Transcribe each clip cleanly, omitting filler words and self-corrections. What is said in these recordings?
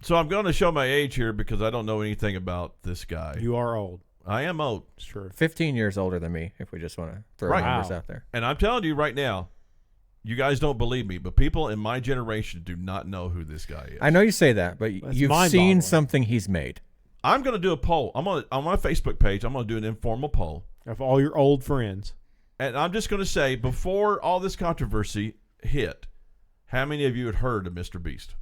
So I'm going to show my age here because I don't know anything about this guy. You are old. I am old. It's true. 15 years older than me, if we just want to throw numbers out there. And I'm telling you right now, you guys don't believe me, but people in my generation do not know who this guy is. I know you say that, but you've seen something he's made. I'm going to do a poll. On my Facebook page, I'm going to do an informal poll. Of all your old friends. And I'm just going to say, before all this controversy hit, how many of you had heard of Mr. Beast?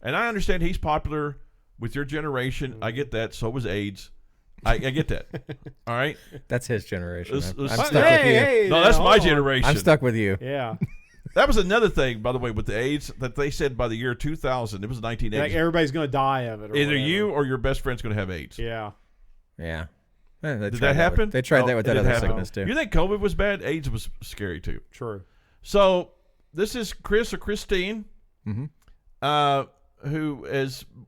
And I understand he's popular with your generation. I get that. So was AIDS. I get that. All right? That's his generation. I'm stuck with you. Hey, no, that's my generation. I'm stuck with you. Yeah. That was another thing, by the way, with the AIDS that they said by the year 2000, it was 1980. Like everybody's going to die of it. Either you or your best friend's going to have AIDS. Yeah. Yeah. Did that happen? They tried that with that other sickness, too. You think COVID was bad? AIDS was scary, too. True. So this is Chris or Christine, who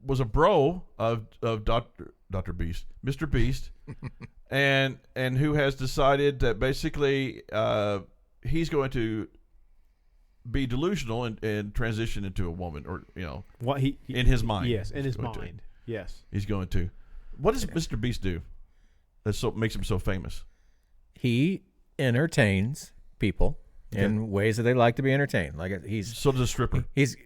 was a bro of Dr. Beast, Mr. Beast, and who has decided that basically he's going to be delusional and transition into a woman, or what he in his mind. Yes, in his mind. Yes, he's going to. What does Mr. Beast do that makes him so famous? He entertains people in ways that they like to be entertained. Like he's so does a stripper. He's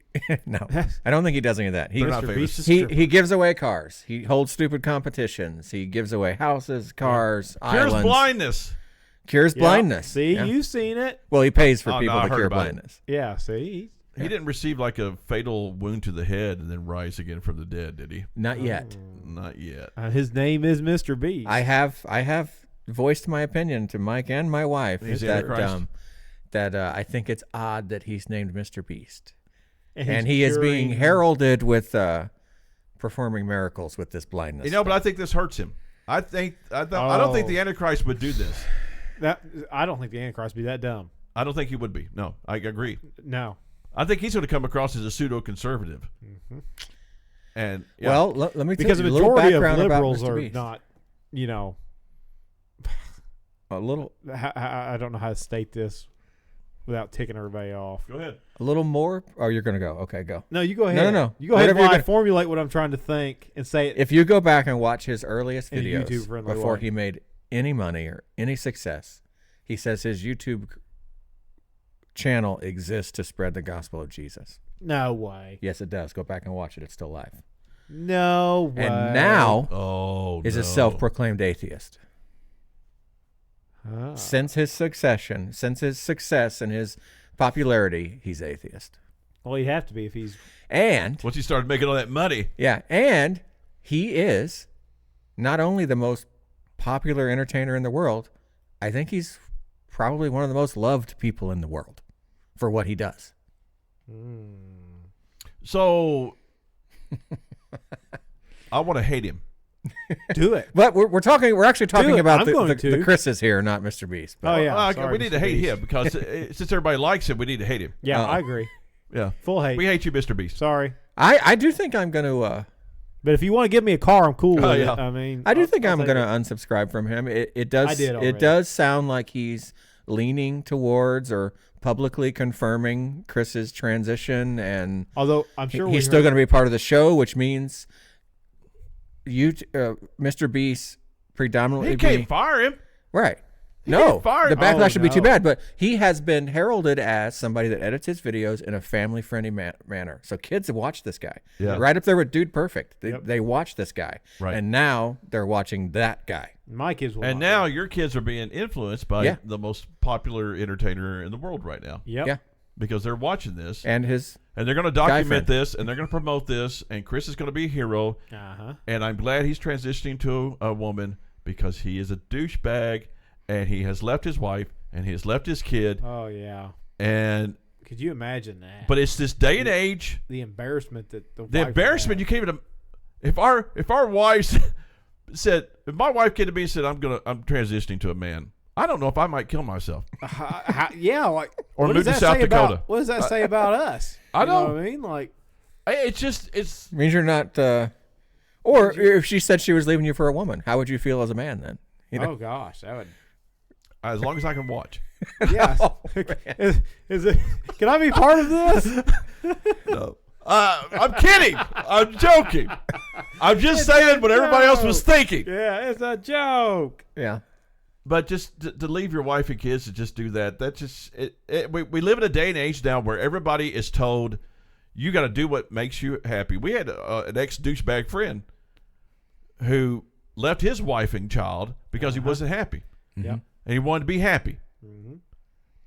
no, I don't think he does any of that. They're not famous. He gives away cars. He holds stupid competitions. He gives away houses, cars, islands. Cures blindness. Cures blindness. See, you've seen it. Well, he pays for people to cure blindness. Yeah, see. He didn't receive like a fatal wound to the head and then rise again from the dead, did he? Not yet. Not yet. His name is Mr. Beast. I have voiced my opinion to Mike and my wife that I think it's odd that he's named Mr. Beast. And he is being heralded with performing miracles with this blindness. But I think this hurts him. I don't think the Antichrist would do this. I don't think the Antichrist would be that dumb. I don't think he would be. No, I agree. No. I think he's going to come across as a pseudo-conservative. And well, let me tell because you the majority of liberals are not, a little. I don't know how to state this without ticking everybody off. Go ahead. A little more? Oh, you're going to go. Okay, go. No, you go ahead. No. You go ahead while I formulate what I'm trying to think and say it. If you go back and watch his earliest videos before he he made any money or any success, he says his YouTube channel exists to spread the gospel of Jesus. No way. Yes, it does. Go back and watch it. It's still live. No way. And now is a self-proclaimed atheist. Since his success and his popularity, he's atheist. Well, he'd have to be if he's... And... once he started making all that money. Yeah, and he is not only the most popular entertainer in the world, I think he's probably one of the most loved people in the world for what he does. So, I want to hate him. Do it. But we're actually talking about the Chris's here, not Mr. Beast. But. Oh, yeah. We need to hate him because since everybody likes him, we need to hate him. Yeah, I agree. Yeah. Full hate. We hate you, Mr. Beast. Sorry. I do think I'm going to... but if you want to give me a car, I'm cool with it. I mean... I think I'm going to unsubscribe from him. It does sound like he's leaning towards or publicly confirming Chris's transition, and although I'm sure he's still going to be part of the show, which means Mr. Beast predominantly... He can't fire him. Right. The backlash would be too bad, but he has been heralded as somebody that edits his videos in a family-friendly manner. So kids watch this guy. Yeah. Right up there with Dude Perfect. They watch this guy. Right. And now they're watching that guy. My kids will. And now your kids are being influenced by the most popular entertainer in the world right now. Yep. Yeah. Because they're watching this. And they're going to document this, and they're going to promote this, and Chris is going to be a hero. And I'm glad he's transitioning to a woman because he is a douchebag. And he has left his wife, and he has left his kid. Oh, yeah. And could you imagine that? But it's this day and age. The embarrassment that the embarrassment you can't even. If our wives said, if my wife came to me and said, I'm transitioning to a man, I don't know if I might kill myself. Or move to South Dakota. What does that say about us? I know what I mean? Like, it means you're not. Or if she said she was leaving you for a woman, how would you feel as a man then? Oh gosh, that would. As long as I can watch. Yes. Is it? Can I be part of this? No. I'm kidding. I'm joking. I'm just saying what everybody else was thinking. Yeah, it's a joke. Yeah. But just to leave your wife and kids to just do that, that's just we live in a day and age now where everybody is told you got to do what makes you happy. We had an ex-douchebag friend who left his wife and child because he wasn't happy. Yeah. And he wanted to be happy. Mm-hmm.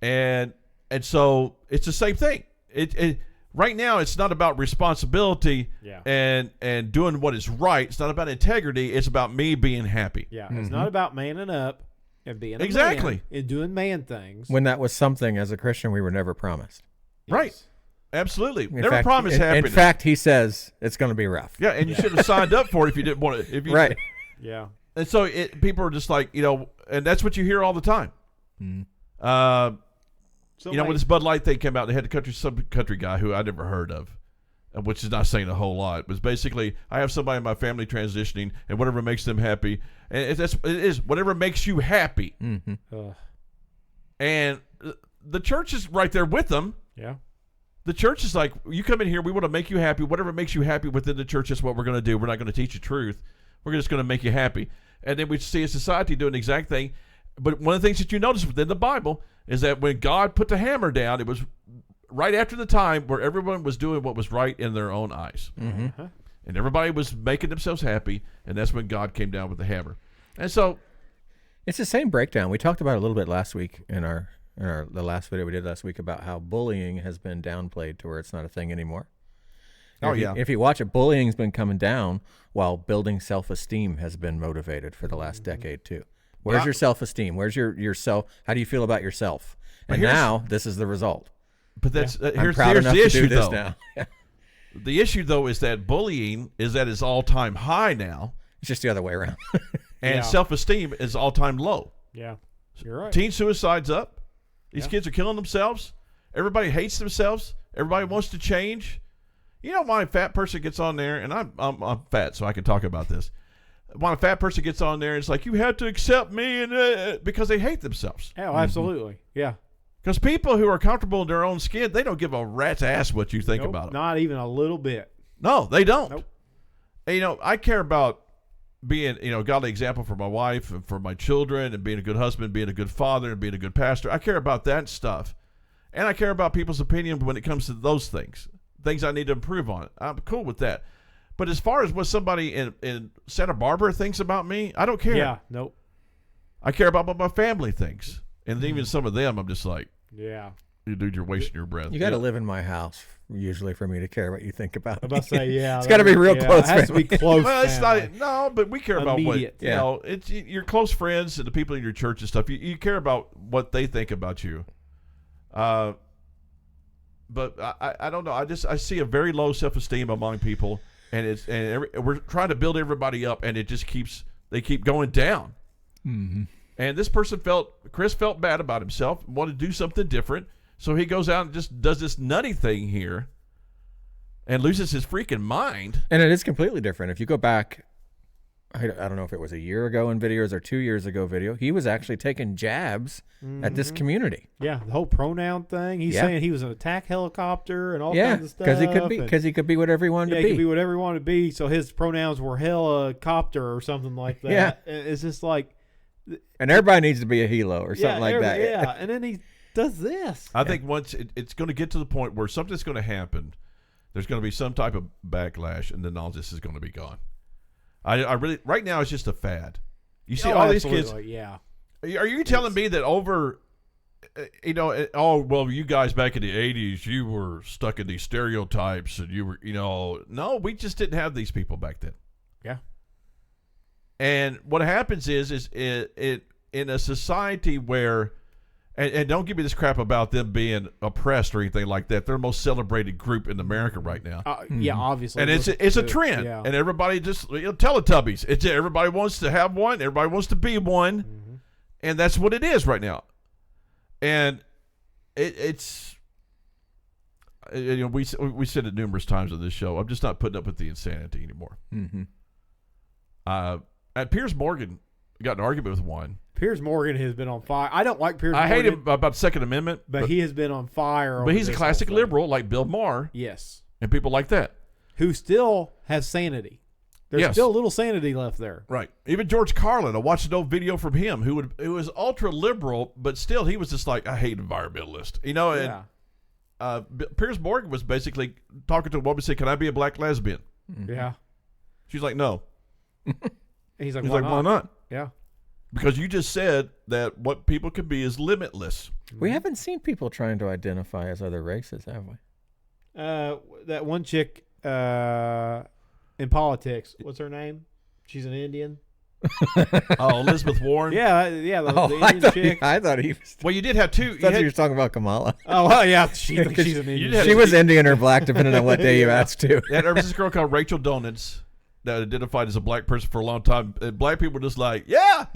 And so it's the same thing. Right now, it's not about responsibility and doing what is right. It's not about integrity. It's about me being happy. Yeah, it's not about manning up and being a exactly man and doing man things. When that was something, as a Christian, we were never promised. Yes. Right. Absolutely. In Never fact, promised happiness. In fact, he says it's going to be rough. Yeah, and you should have signed up for it if you didn't want it. If you, Right. Yeah. And so people are just like, and that's what you hear all the time. Mm. When this Bud Light thing came out, they had some country guy who I never heard of, which is not saying a whole lot. It was basically, I have somebody in my family transitioning, and whatever makes them happy, and it is whatever makes you happy. Mm-hmm. And the church is right there with them. Yeah. The church is like, you come in here, we want to make you happy. Whatever makes you happy within the church is what we're going to do. We're not going to teach you truth. We're just going to make you happy. And then we see a society doing the exact thing. But one of the things that you notice within the Bible is that when God put the hammer down, it was right after the time where everyone was doing what was right in their own eyes. Mm-hmm. And everybody was making themselves happy, and that's when God came down with the hammer. And so it's the same breakdown. We talked about it a little bit last week in the last video we did last week about how bullying has been downplayed to where it's not a thing anymore. If you watch it, bullying's been coming down while building self-esteem has been motivated for the last decade too. Where's your self-esteem? Where's your self? How do you feel about yourself? And now this is the result. But that's I'm proud enough the to issue do this though. now. The issue though is that bullying is at its all-time high now, It's just the other way around. and self-esteem is all-time low. Yeah. You're right. Teen suicide's up. These kids are killing themselves. Everybody hates themselves. Everybody wants to change. You know why a fat person gets on there, and I'm fat, so I can talk about this. When a fat person gets on there, it's like, you have to accept me, and because they hate themselves. Oh, absolutely. Yeah. Because people who are comfortable in their own skin, they don't give a rat's ass what you think about them. Not even a little bit. No, they don't. Nope. And, I care about being, a godly example for my wife and for my children, and being a good husband, being a good father, and being a good pastor. I care about that stuff. And I care about people's opinion when it comes to those things I need to improve on. I'm cool with that. But as far as what somebody in Santa Barbara thinks about me, I don't care. Yeah, nope. I care about what my family thinks. And even some of them, I'm just like, yeah, you dude, you're wasting your breath. You got to live in my house usually for me to care what you think about I'm about to say, yeah. It's got to be real close. It has to be close. Well, it's not. But we care about Immediate. what it's your close friends and the people in your church and stuff. You care about what they think about you. But I don't know. I see a very low self-esteem among people, and we're trying to build everybody up, and they keep going down. Mm-hmm. And this person Chris felt bad about himself, wanted to do something different, so he goes out and just does this nutty thing here, and loses his freaking mind. And it is completely different. If you go back, I don't know if it was a year ago in videos or 2 years ago video, he was actually taking jabs at this community. Yeah, the whole pronoun thing. He's saying he was an attack helicopter and all kinds of stuff. Because he could be whatever he wanted to be. He could be whatever he wanted to be. So his pronouns were helicopter or something like that. Yeah. It's just like, and everybody needs to be a helo or something like that. Yeah, and then he does this. I think once it's going to get to the point where something's going to happen, there's going to be some type of backlash, and then all this is going to be gone. I really, right now, it's just a fad. You see all these kids. Yeah. Are you telling me that over, you guys back in the 80s, you were stuck in these stereotypes, and you were, no, we just didn't have these people back then. Yeah. And what happens is it in a society where, and don't give me this crap about them being oppressed or anything like that. They're the most celebrated group in America right now. Yeah, obviously. And it's a trend. Yeah. And everybody just, Teletubbies. Everybody wants to have one. Everybody wants to be one. Mm-hmm. And that's what it is right now. And it's, we said it numerous times on this show. I'm just not putting up with the insanity anymore. Mm-hmm. At Piers Morgan got in an argument with one. Piers Morgan has been on fire. I don't like Piers Morgan. I hate him about the Second Amendment. But he has been on fire. But he's a classic liberal like Bill Maher. Yes. and people like that who still have sanity. There's still a little sanity left there. Right. Even George Carlin, I watched an old video from him who was ultra liberal, but still he was just like, I hate environmentalists. And Piers Morgan was basically talking to a woman saying, can I be a black lesbian? Yeah. She's like, no. And he's like, why not? Yeah. Because you just said that what people can be is limitless. We haven't seen people trying to identify as other races, have we? That one chick in politics, what's her name? She's an Indian. Oh, Elizabeth Warren. Yeah, the Indian chick. I thought he was. Well, you did have two. That's what you were talking about, Kamala. Oh, well, yeah, she's an Indian. She was Indian or black, depending on what day you asked to. There was this girl called Rachel Donuts that identified as a black person for a long time. And black people were just like, yeah.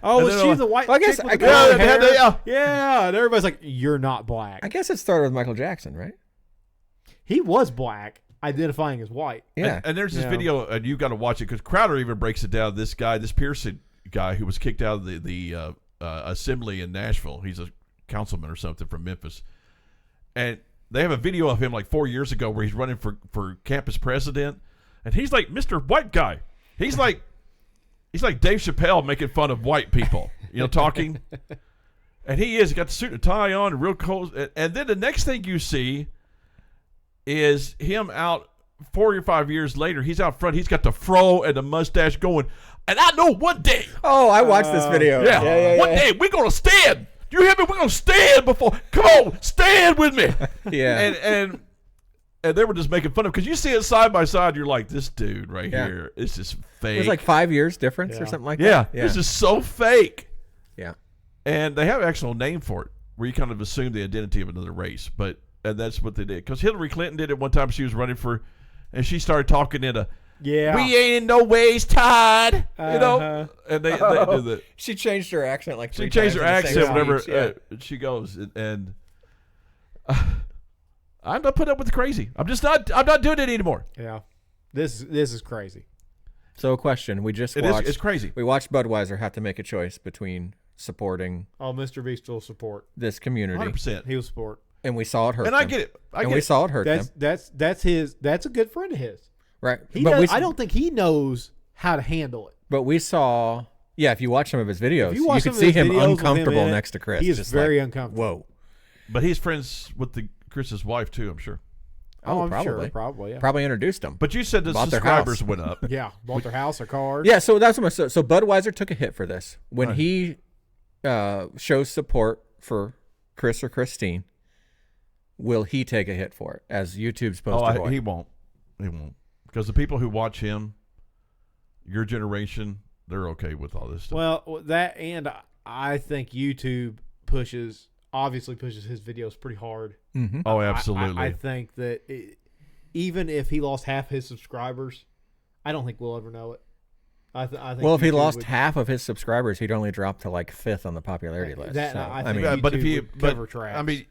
Oh, was she the white? Well, I guess chick with the blonde hair? yeah. And everybody's like, you're not black. I guess it started with Michael Jackson, right? He was black, identifying as white. Yeah. And there's this video, and you've got to watch it because Crowder even breaks it down. This Pearson guy who was kicked out of the assembly in Nashville. He's a councilman or something from Memphis. And they have a video of him like 4 years ago where he's running for campus president. And he's like Mr. White Guy. He's like Dave Chappelle making fun of white people, talking. And he got the suit and tie on and real cold. And then the next thing you see is him out 4 or 5 years later. He's out front. He's got the fro and the mustache going. And I know one day. Oh, I watched this video. Yeah. One day we're going to stand. Do you hear me? We're going to stand before. Come on, stand with me. Yeah. And they were just making fun of him because you see it side by side. You're like, this dude right here is just fake. It was like 5 years difference or something like that. Yeah. This is so fake. Yeah. And they have an actual name for it where you kind of assume the identity of another race. And that's what they did. Because Hillary Clinton did it one time. She was running and she started talking in we ain't in no ways tied, And they do that. She changed her accent like 3 times. She changed her accent whenever she goes. And I'm not putting up with the crazy. I'm not doing it anymore. Yeah. This is crazy. So a question. We just watched. It's crazy. We watched Budweiser have to make a choice between supporting. Oh, Mr. Beast will support this community. 100%. He will support. And we saw it hurt and them. I get it. We saw it hurt them. That's a good friend of his. Right. I don't think he knows how to handle it. But we saw, if you watch some of his videos, you can see him uncomfortable next to Chris. He is very uncomfortable. Whoa. But he's friends with Chris's wife too, I'm sure. I'm probably. Sure, probably, yeah. Probably introduced them. But you said the subscribers went up. Yeah, bought their house or cars. Yeah, so that's what so Budweiser took a hit for this. When he shows support for Chris or Christine, will he take a hit for it as YouTube's poster boy? He won't. He won't. Because the people who watch him, your generation, they're okay with all this stuff. Well, that and I think YouTube obviously pushes his videos pretty hard. Mm-hmm. Oh, absolutely. I think that even if he lost half his subscribers, I don't think we'll ever know it. I think if he lost half of his subscribers, he'd only drop to like 5th on the popularity list. I mean,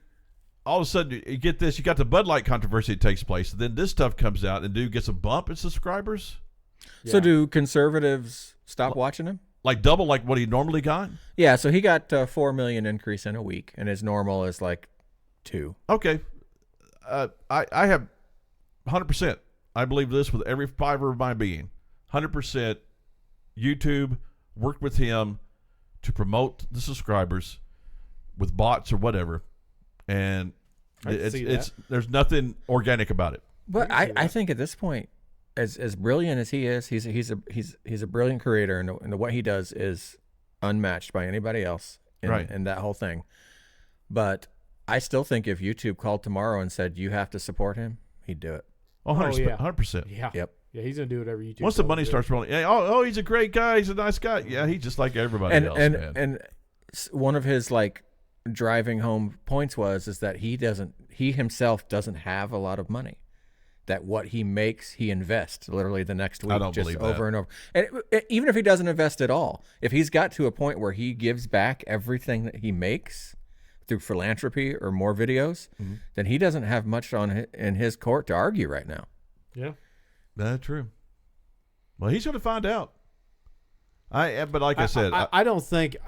all of a sudden you get this, you got the Bud Light controversy that takes place, and then this stuff comes out, and dude gets a bump in subscribers. Yeah. So do conservatives stop watching him? Like double like what he normally got? Yeah, so he got 4 million increase in a week, and his normal is like 2. Okay. I have 100%. I believe this with every fiber of my being. 100% YouTube worked with him to promote the subscribers with bots or whatever. And there's nothing organic about it. But I think at this point, as brilliant as he is, he's a brilliant creator, and what he does is unmatched by anybody else in that whole thing. But I still think if YouTube called tomorrow and said you have to support him, he'd do it. 100%. Yeah. Yep. Yeah, he's gonna do whatever YouTube. Once the money starts rolling, he's a great guy. He's a nice guy. Yeah, he's just like everybody else. And one of his driving home points is that he himself doesn't have a lot of money. That what he makes, he invests literally the next week, just over and over. And even if he doesn't invest at all, if he's got to a point where he gives back everything that he makes through philanthropy or more videos, then he doesn't have much in his court to argue right now. Yeah, that's true. Well, he's going to find out. But like I said, I don't think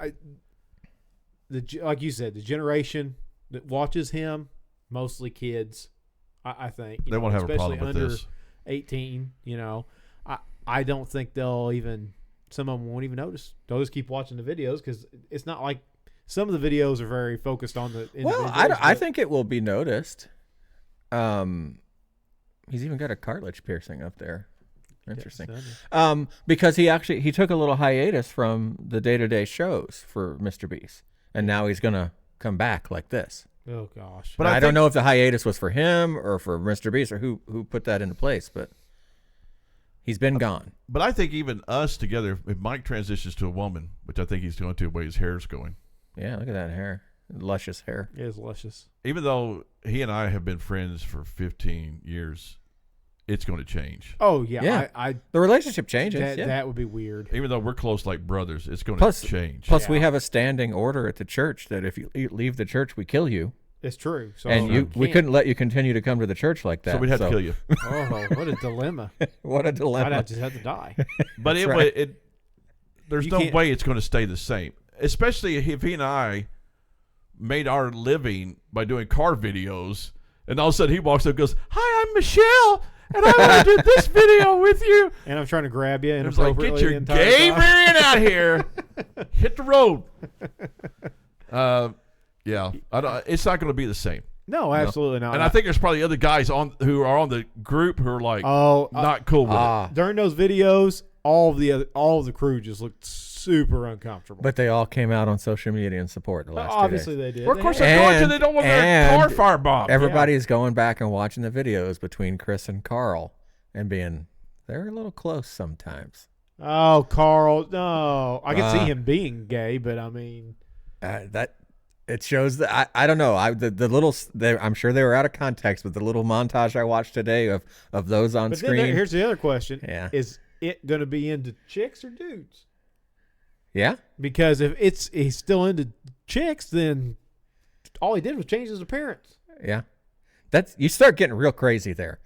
like you said, the generation that watches him, mostly kids, I think they won't have a especially problem with under this. 18. I don't think they'll even. Some of them won't even notice. They'll just keep watching the videos because it's not like some of the videos are very focused on the. Well, I think it will be noticed. He's even got a cartilage piercing up there. Interesting. Because he took a little hiatus from the day-to-day shows for Mr. Beast, and now he's gonna come back like this. Oh gosh! But I don't know if the hiatus was for him or for Mr. Beast or who put that into place, but he's been gone. But I think even us together, if Mike transitions to a woman, which I think he's going to the way his hair's going. Yeah, look at that hair, luscious hair. It is luscious. Even though he and I have been friends for 15 years. It's going to change. Oh yeah, yeah. The relationship changes. That would be weird. Even though we're close like brothers, it's going to change. Plus, we have a standing order at the church that if you leave the church, we kill you. It's true. So and we couldn't let you continue to come to the church like that. So we'd have to kill you. Oh, what a dilemma! What a dilemma! I'd just have to die. But there's no way it's going to stay the same. Especially if he and I made our living by doing car videos, and all of a sudden he walks up and goes, "Hi, I'm Michelle. And I want to do this video with you." And I'm trying to grab you. And it's like, get your gay rear end out here. Hit the road. Yeah. It's not going to be the same. No, absolutely not. And I think there's probably other guys who are on the group who are like, not cool with it. During those videos, all of the crew just looked super uncomfortable. But they all came out on social media and support the last 2 days. Obviously they did. Well, of course they're going to. They don't want their car firebombed. Everybody's going back and watching the videos between Chris and Karl and they're a little close sometimes. Oh, Karl, no. I can see him being gay, but I mean. That it shows that, I don't know. I'm sure they were out of context, but the little montage I watched today of those on screen. Then here's the other question. Yeah. Is it going to be into chicks or dudes? Yeah, because if he's still into chicks, then all he did was change his appearance. Yeah, you start getting real crazy there.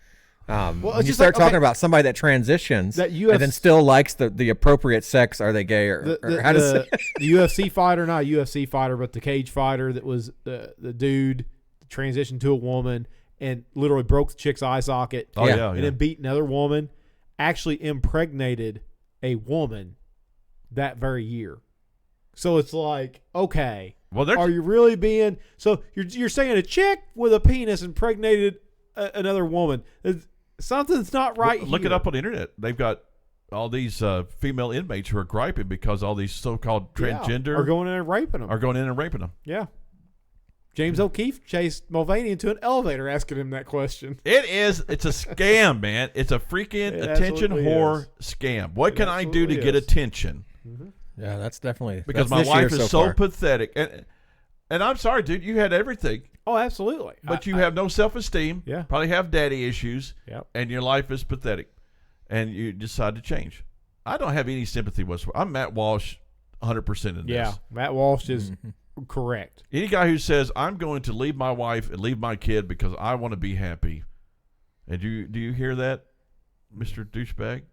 When you start talking about somebody that transitions and then still likes the appropriate sex, are they gay or how does the UFC fighter, not a UFC fighter, but the cage fighter that was the dude transitioned to a woman and literally broke the chick's eye socket. And then beat another woman, actually impregnated a woman that very year. So it's like, okay, are you really being? So you're saying a chick with a penis impregnated another woman? Something's not right. Look it up on the internet. They've got all these female inmates who are griping because all these so-called transgender are going in and raping them. Yeah. James O'Keefe chased Mulvaney into an elevator asking him that question. It's a scam, man. It's a freaking attention whore scam. What can I do to get attention? Mm-hmm. Yeah, that's definitely because my wife is so pathetic, and I'm sorry, dude. You had everything. Oh, absolutely. But you have no self-esteem. Yeah. Probably have daddy issues. Yep. And your life is pathetic, and you decide to change. I don't have any sympathy whatsoever. I'm Matt Walsh, 100% in this. Yeah, Matt Walsh is correct. Any guy who says I'm going to leave my wife and leave my kid because I want to be happy, and do you hear that, Mr. Douchebag?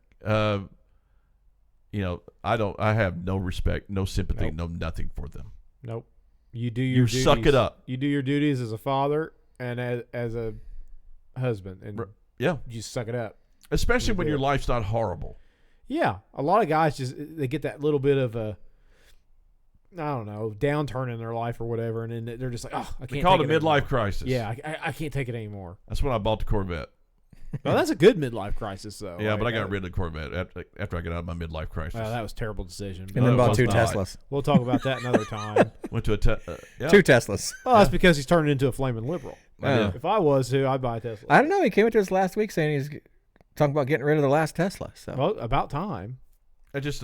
I have no respect, no sympathy, no nothing for them. Nope. You do your duties. Suck it up. You do your duties as a father and as a husband, and you suck it up. Especially when your life's not horrible. Yeah, a lot of guys they get that little bit of a, I don't know, downturn in their life or whatever, and then they're just like, oh, I can't. They call it a midlife crisis. Yeah, I can't take it anymore. That's when I bought the Corvette. Well, that's a good midlife crisis, though. Yeah, but I got rid of the Corvette after I got out of my midlife crisis. Well, that was a terrible decision. And then bought 2 Teslas. We'll talk about that another time. Went to 2 Teslas. Well, that's because he's turning into a flaming liberal. If I was to, I'd buy a Tesla. I don't know. He came into us last week saying he's talking about getting rid of the last Tesla. So well, about time. There's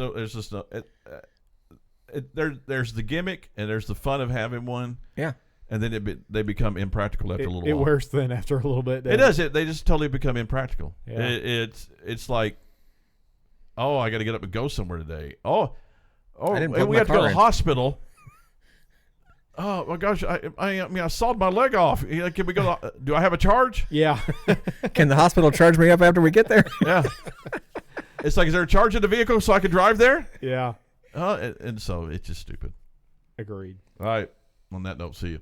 the gimmick and there's the fun of having one. Yeah. And then they become impractical after a little while. It wears thin after a little bit. It does. They just totally become impractical. Yeah. It's like, oh, I got to get up and go somewhere today. Oh, and we have to go to the hospital. Oh my gosh! I sawed my leg off. Can we go? Do I have a charge? Yeah. Can the hospital charge me up after we get there? Yeah. It's like, is there a charge in the vehicle so I can drive there? Yeah. And so it's just stupid. Agreed. All right. On that note, see you.